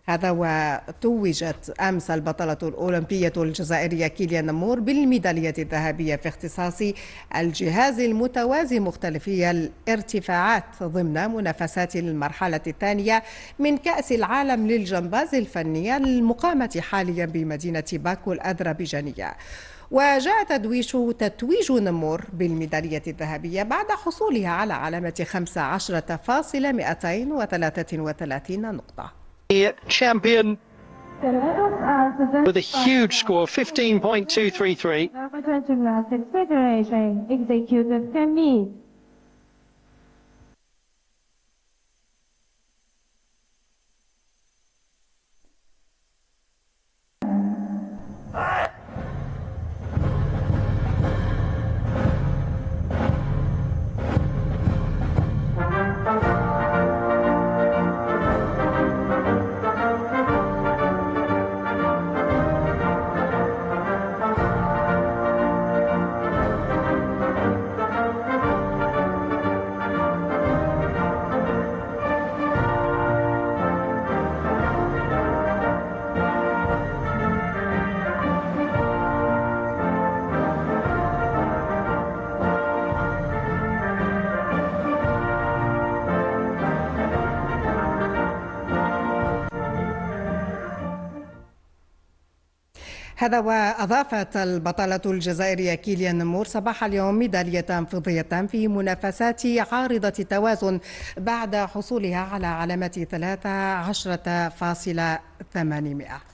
هذا وتوجت أمس البطلة الأولمبية الجزائرية كيليان نمور بالميدالية الذهبية في اختصاص الجهاز المتوازي مختلفي الارتفاعات ضمن منافسات المرحلة الثانية من كأس العالم للجمباز الفنية المقامة حاليا بمدينة باكو الأذربيجانية. وجاء تتويج نمور بالميدالية الذهبية بعد حصولها على علامة 15,233 نقطة. Champion with a huge score, 15.233. Federation Executive Committee. هذا وأضافت البطلة الجزائرية كيليان نمور صباح اليوم ميدالية فضية في منافسات عارضة التوازن بعد حصولها على علامة 13.800.